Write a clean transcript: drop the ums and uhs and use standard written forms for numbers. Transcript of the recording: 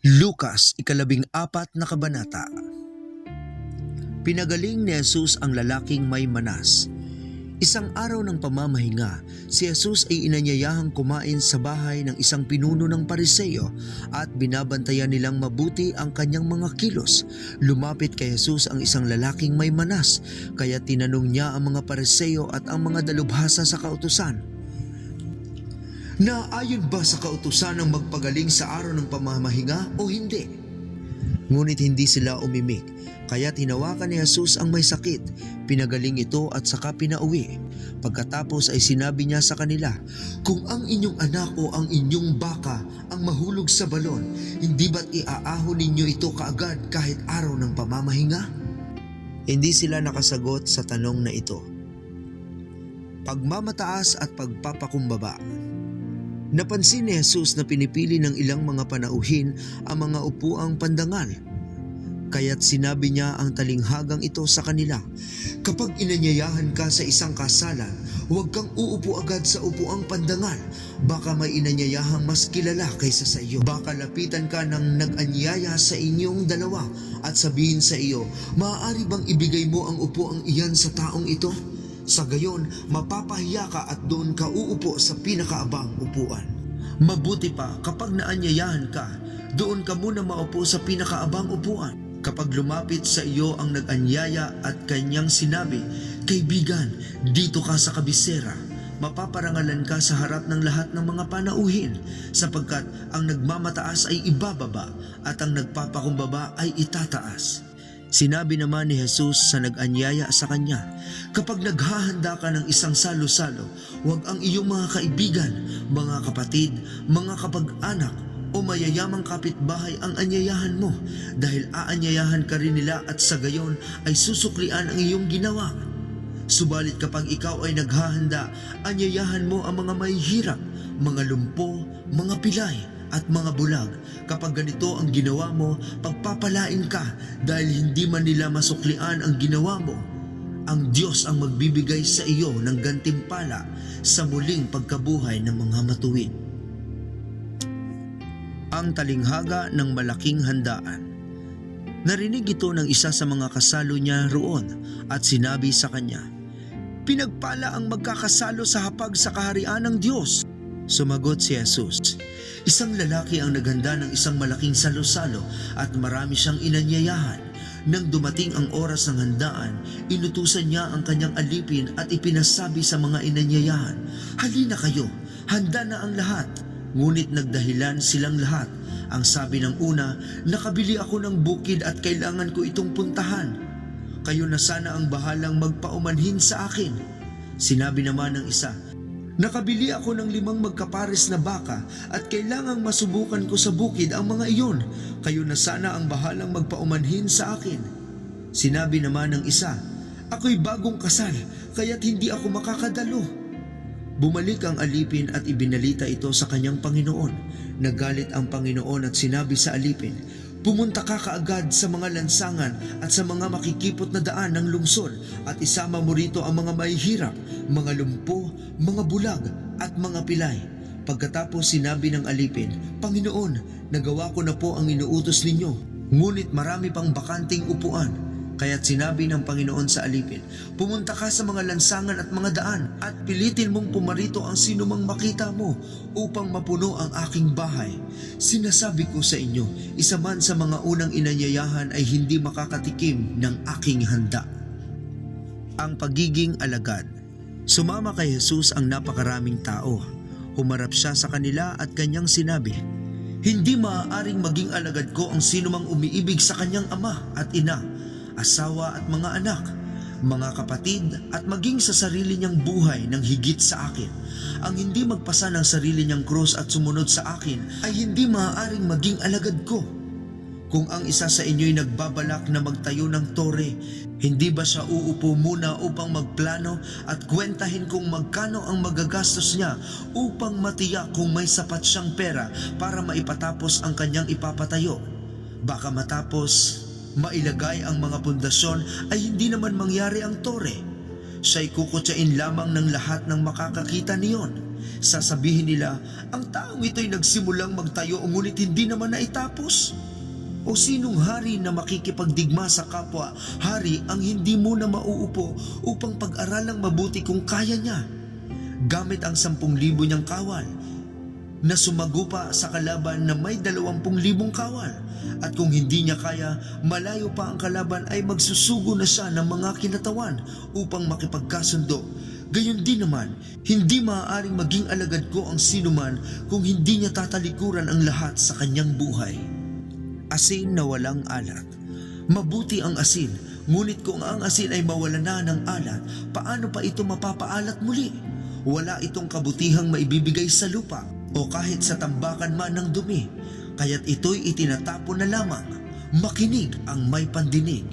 Lukas, ika-14 na kabanata. Pinagaling ni Jesus ang lalaking may manas. Isang araw ng pamamahinga, si Jesus ay inanyayahang kumain sa bahay ng isang pinuno ng Pariseo at binabantayan nilang mabuti ang kanyang mga kilos. Lumapit kay Jesus ang isang lalaking may manas, kaya tinanong niya ang mga Pariseo at ang mga dalubhasa sa kautusan, "Naayon ba sa kautusan ang magpagaling sa araw ng pamamahinga o hindi?" Ngunit hindi sila umimik, kaya tinawakan ni Jesus ang may sakit, pinagaling ito at saka pinauwi. Pagkatapos ay sinabi niya sa kanila, "Kung ang inyong anak o ang inyong baka ang mahulog sa balon, hindi ba't iaahon ninyo ito kaagad kahit araw ng pamamahinga?" Hindi sila nakasagot sa tanong na ito. Pagmamataas at pagpapakumbaba. Napansin ni Jesus na pinipili ng ilang mga panauhin ang mga upuang pandangal. Kaya't sinabi niya ang talinghagang ito sa kanila, "Kapag inanyayahan ka sa isang kasalan, huwag kang uupo agad sa upuang pandangal. Baka may inanyayahang mas kilala kaysa sa iyo. Baka lapitan ka ng nag-anyaya sa inyong dalawa at sabihin sa iyo, 'Maaari bang ibigay mo ang upuang iyan sa taong ito?' Sa gayon, mapapahiya ka at doon ka uupo sa pinakaabang upuan. Mabuti pa kapag naanyayahan ka, doon ka muna maupo sa pinakaabang upuan. Kapag lumapit sa iyo ang nag-anyaya at kanyang sinabi, 'Kaibigan, dito ka sa kabisera,' mapaparangalan ka sa harap ng lahat ng mga panauhin, sapagkat ang nagmamataas ay ibababa at ang nagpapakumbaba ay itataas." Sinabi naman ni Jesus sa nag-anyaya sa kanya, "Kapag naghahanda ka ng isang salo-salo, huwag ang iyong mga kaibigan, mga kapatid, mga kapag-anak o mayayamang kapitbahay ang anyayahan mo, dahil aanyayahan ka rin nila at sa gayon ay susuklian ang iyong ginawa. Subalit kapag ikaw ay naghahanda, anyayahan mo ang mga mahihirap, mga lumpo, mga pilay, at mga bulag. Kapag ganito ang ginawa mo, pagpapalain ka dahil hindi man nila masuklian ang ginawa mo. Ang Diyos ang magbibigay sa iyo ng gantimpala sa muling pagkabuhay ng mga matuwid." Ang talinghaga ng malaking handaan. Narinig ito ng isa sa mga kasalo niya roon at sinabi sa kanya, "Pinagpala ang magkakasalo sa hapag sa kaharian ng Diyos." Sumagot si Jesus, "Isang lalaki ang naghanda ng isang malaking salo-salo at marami siyang inanyayahan. Nang dumating ang oras ng handaan, inutusan niya ang kanyang alipin at ipinasabi sa mga inanyayahan, 'Halina kayo, handa na ang lahat.' Ngunit nagdahilan silang lahat. Ang sabi ng una, 'Nakabili ako ng bukid at kailangan ko itong puntahan. Kayo na sana ang bahalang magpaumanhin sa akin.' Sinabi naman ng isa, 'Nakabili ako ng 5 magkapares na baka at kailangang masubukan ko sa bukid ang mga iyon. Kayo na sana ang bahalang magpaumanhin sa akin.' Sinabi naman ng isa, 'Ako'y bagong kasal, kaya't hindi ako makakadalo.' Bumalik ang alipin at ibinalita ito sa kanyang Panginoon. Nagalit ang Panginoon at sinabi sa alipin, 'Pumunta ka kaagad sa mga lansangan at sa mga makikipot na daan ng lungsod at isama mo rito ang mga mahihirap, mga lumpo, mga bulag at mga pilay.' Pagkatapos sinabi ng alipin, 'Panginoon, nagawa ko na po ang inuutos ninyo, ngunit marami pang bakanting upuan.' Kaya't sinabi ng Panginoon sa alipin, 'Pumunta ka sa mga lansangan at mga daan at pilitin mong pumarito ang sino mang makita mo upang mapuno ang aking bahay. Sinasabi ko sa inyo, isa man sa mga unang inanyayahan ay hindi makakatikim ng aking handa.'" Ang pagiging alagad. Sumama kay Jesus ang napakaraming tao. Humarap siya sa kanila at kanyang sinabi, "Hindi maaaring maging alagad ko ang sino mang umiibig sa kanyang ama at ina, asawa at mga anak, mga kapatid at maging sa sarili niyang buhay ng higit sa akin. Ang hindi magpasa ng sarili niyang krus at sumunod sa akin ay hindi maaaring maging alagad ko. Kung ang isa sa inyo'y nagbabalak na magtayo ng tore, hindi ba siya uupo muna upang magplano at kwentahin kung magkano ang magagastos niya upang matiyak kung may sapat siyang pera para maipatapos ang kanyang ipapatayo? Baka matapos mailagay ang mga pundasyon ay hindi naman mangyari ang tore. Siya'y kukutsain lamang ng lahat ng makakakita niyon. Sasabihin nila, ang taong ito'y nagsimulang magtayo ngunit hindi naman naitapos. O sinong hari na makikipagdigma sa kapwa, hari ang hindi muna mauupo upang pag-aralang mabuti kung kaya niya. Gamit ang 10,000 niyang kawal, na sumagupa sa kalaban na may 20,000 kawal. At kung hindi niya kaya, malayo pa ang kalaban ay magsusugo na siya ng mga kinatawan upang makipagkasundo. Gayon din naman, hindi maaaring maging alagad ko ang sinuman kung hindi niya tatalikuran ang lahat sa kanyang buhay. Asin na walang alat. Mabuti ang asin, ngunit kung ang asin ay mawala na ng alat, paano pa ito mapapaalat muli? Wala itong kabutihang maibibigay sa lupa o kahit sa tambakan man ng dumi, kaya't ito'y itinatapon na lamang. Makinig ang may pandinig.